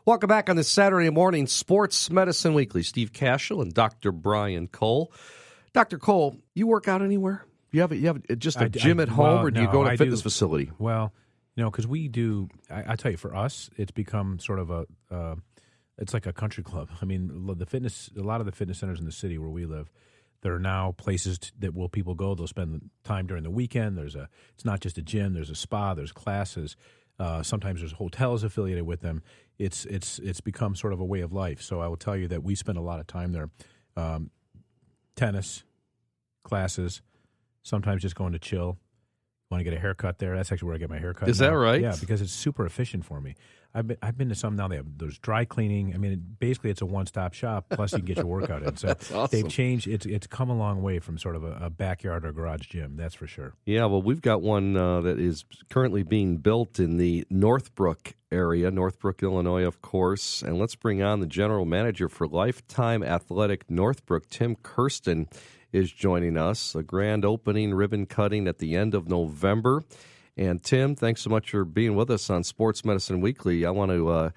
Welcome back on this Saturday morning Sports Medicine Weekly. Steve Kashul and Dr. Brian Cole. Dr. Cole, you work out anywhere? You have just a gym at home, or do you go to a fitness facility? Well, because we do. I tell you, for us, it's become sort of it's like a country club. I mean, a lot of the fitness centers in the city where we live, there are now places that people go. They'll spend time during the weekend. It's not just a gym. There's a spa. There's classes. Sometimes there's hotels affiliated with them. It's become sort of a way of life. So I will tell you that we spend a lot of time there. Tennis classes. Sometimes just going to chill. Want to get a haircut there? That's actually where I get my haircut. Is that right? Yeah, because it's super efficient for me. I've been to some now. They have those dry cleaning. I mean, basically it's a one-stop shop. Plus you can get your workout in. So That's awesome. They've changed. It's come a long way from sort of a backyard or garage gym. That's for sure. Yeah, well, we've got one that is currently being built in the Northbrook area, Northbrook, Illinois, of course. And let's bring on the general manager for Lifetime Athletic Northbrook, Tim Kersten, is joining us. A grand opening, ribbon cutting at the end of November. And Tim, thanks so much for being with us on Sports Medicine Weekly. I want to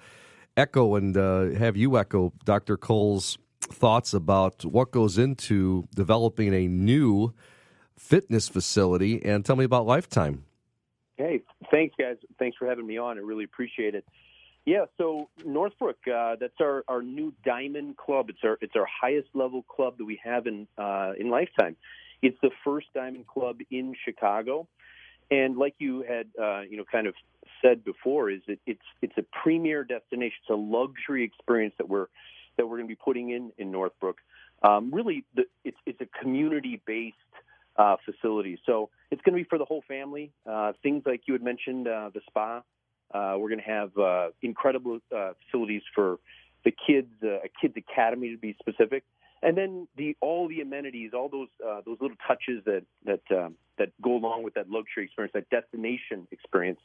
echo and have you echo Dr. Cole's thoughts about what goes into developing a new fitness facility, and tell me about Lifetime. Hey, thanks, guys. Thanks for having me on. I really appreciate it. Yeah, so Northbrook, that's our new Diamond Club. It's our highest level club that we have in Lifetime. It's the first Diamond Club in Chicago, and like you had kind of said before, is it's a premier destination. It's a luxury experience that we're going to be putting in Northbrook. Really, it's a community-based facility, so it's going to be for the whole family. Things like you had mentioned, the spa. We're going to have incredible facilities for the kids, a kids academy to be specific, and then all the amenities, all those little touches that go along with that luxury experience, that destination experience,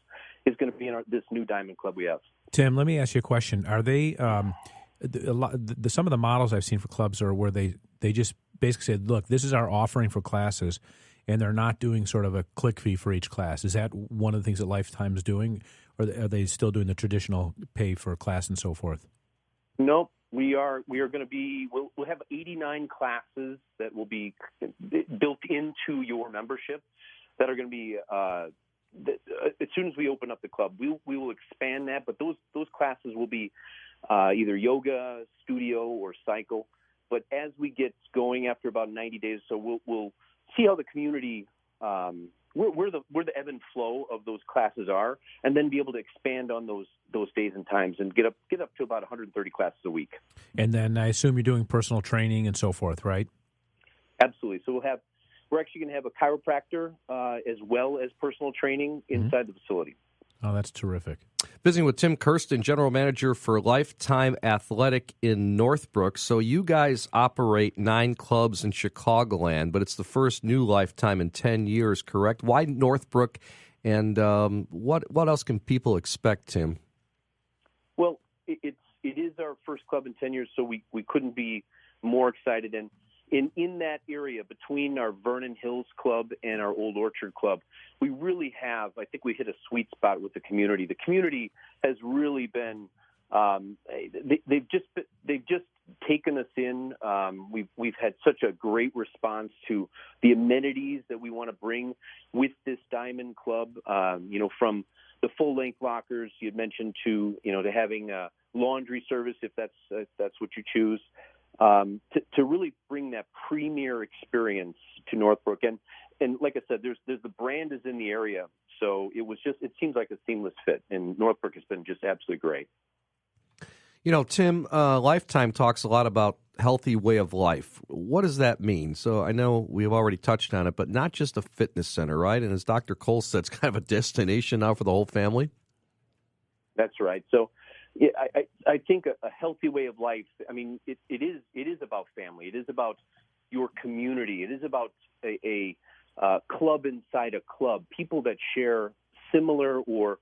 is going to be in this new Diamond Club we have. Tim, let me ask you a question. Are they some of the models I've seen for clubs are where they just basically said, look, this is our offering for classes, and they're not doing sort of a click fee for each class. Is that one of the things that Lifetime is doing, or are they still doing the traditional pay for class and so forth? Nope. We are going to be. We'll have 89 classes that will be built into your membership that are going to be. As soon as we open up the club, we will expand that. But those classes will be either yoga, studio, or cycle. But as we get going after about 90 days, so we'll see how the community. Where the ebb and flow of those classes are, and then be able to expand on those days and times and get up to about 130 classes a week. And then I assume you're doing personal training and so forth, right? Absolutely. So we're actually going to have a chiropractor as well as personal training inside the facility. Oh, that's terrific. Visiting with Tim Kersten, General Manager for Lifetime Athletic in Northbrook. So you guys operate 9 clubs in Chicagoland, but it's the first new Lifetime in 10 years, correct? Why Northbrook, and what else can people expect, Tim? Well, it is our first club in 10 years, so we couldn't be more excited. And in that area between our Vernon Hills Club and our Old Orchard Club, we really have, I think we hit a sweet spot with the community. The community has really been, they've just taken us in. We've had such a great response to the amenities that we want to bring with this Diamond Club, from the full-length lockers you had mentioned to having a laundry service if that's what you choose. To really bring that premier experience to Northbrook, and like I said, there's the brand is in the area, so it seems like a seamless fit, and Northbrook has been just absolutely great. Tim, Lifetime talks a lot about healthy way of life. What does that mean? So I know we've already touched on it, but not just a fitness center, right? And as Dr. Cole said, it's kind of a destination now for the whole family. That's right. So. Yeah, I think a healthy way of life. I mean, it is about family. It is about your community. It is about a club inside a club. People that share similar or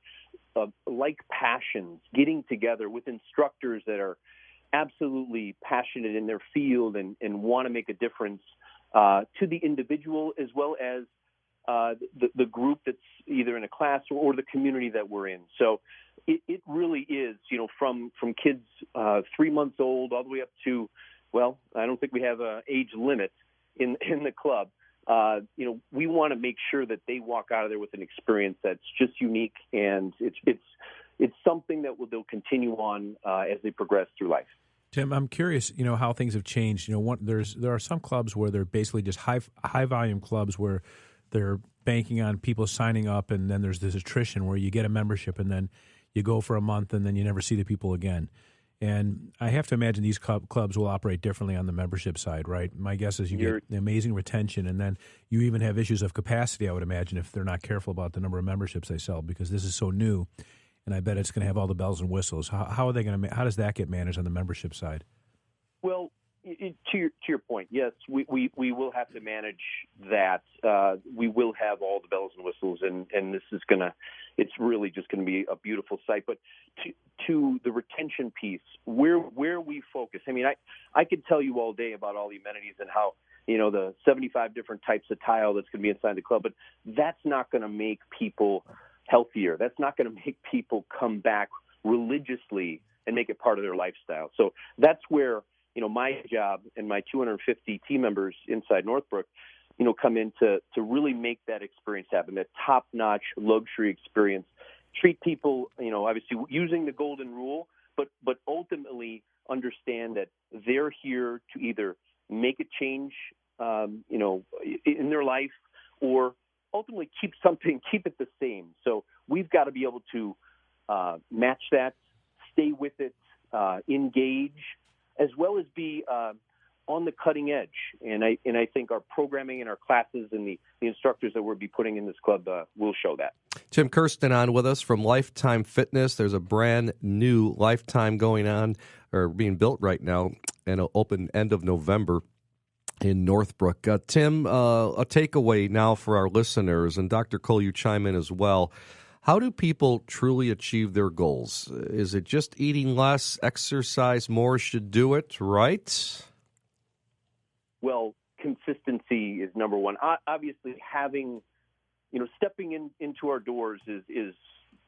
like passions, getting together with instructors that are absolutely passionate in their field and want to make a difference to the individual as well as the group that's either in a class or the community that we're in. So it really is, from kids 3 months old all the way up to, well, I don't think we have an age limit in the club. We want to make sure that they walk out of there with an experience that's just unique, and it's something that they'll continue on as they progress through life. Tim, I'm curious, how things have changed. There are some clubs where they're basically just high volume clubs where they're banking on people signing up, and then there's this attrition where you get a membership and then you go for a month and then you never see the people again. And I have to imagine these clubs will operate differently on the membership side, right? My guess is you get amazing retention, and then you even have issues of capacity, I would imagine, if they're not careful about the number of memberships they sell, because this is so new, and I bet it's going to have all the bells and whistles. How are they going to? How does that get managed on the membership side? Well, to your point, yes, we will have to manage that. We will have all the bells and whistles, and this is it's really just going to be a beautiful site. But to the retention piece, where we focus, I could tell you all day about all the amenities and how, the 75 different types of tile that's going to be inside the club, but that's not going to make people healthier. That's not going to make people come back religiously and make it part of their lifestyle. So that's where, my job and my 250 team members inside Northbrook, come in to really make that experience happen, that top-notch luxury experience. Treat people, obviously using the golden rule, but ultimately understand that they're here to either make a change, in their life, or ultimately keep it the same. So we've got to be able to match that, stay with it, engage, as well as be on the cutting edge. And I think our programming and our classes and the instructors that we'll be putting in this club will show that. Tim Kersten on with us from Lifetime Fitness. There's a brand new Lifetime going on, or being built right now, and it'll open end of November in Northbrook. Tim, a takeaway now for our listeners, and Dr. Cole, you chime in as well. How do people truly achieve their goals? Is it just eating less, exercise more should do it, right? Well, consistency is number one. Obviously, having, stepping into our doors is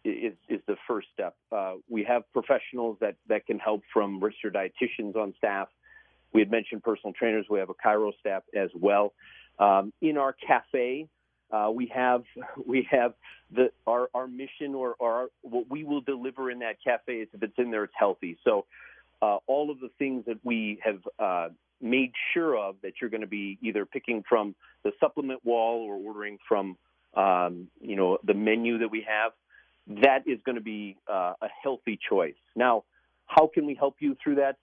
the first step. We have professionals that can help, from registered dietitians on staff. We had mentioned personal trainers. We have a chiro staff as well. In our cafe, we have our mission, or what we will deliver in that cafe is, if it's in there, it's healthy. So all of the things that we have made sure of, that you're going to be either picking from the supplement wall or ordering from the menu that we have, that is going to be a healthy choice. Now, how can we help you through that?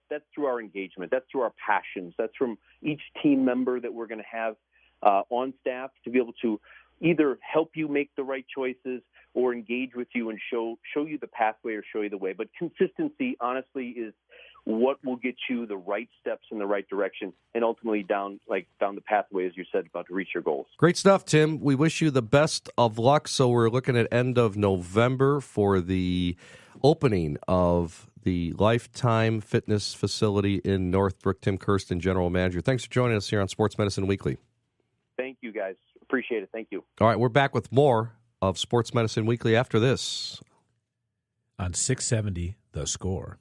That's through our engagement. That's through our passions. That's from each team member that we're going to have on staff to be able to either help you make the right choices or engage with you and show you the pathway or show you the way. But consistency, honestly, is what will get you the right steps in the right direction, and ultimately down the pathway, as you said, about to reach your goals. Great stuff, Tim. We wish you the best of luck. So we're looking at end of November for the opening of the Lifetime Fitness facility in Northbrook. Tim Kersten, General Manager. Thanks for joining us here on Sports Medicine Weekly. Thank you, guys. Appreciate it. Thank you. All right, we're back with more of Sports Medicine Weekly after this. On 670, The Score.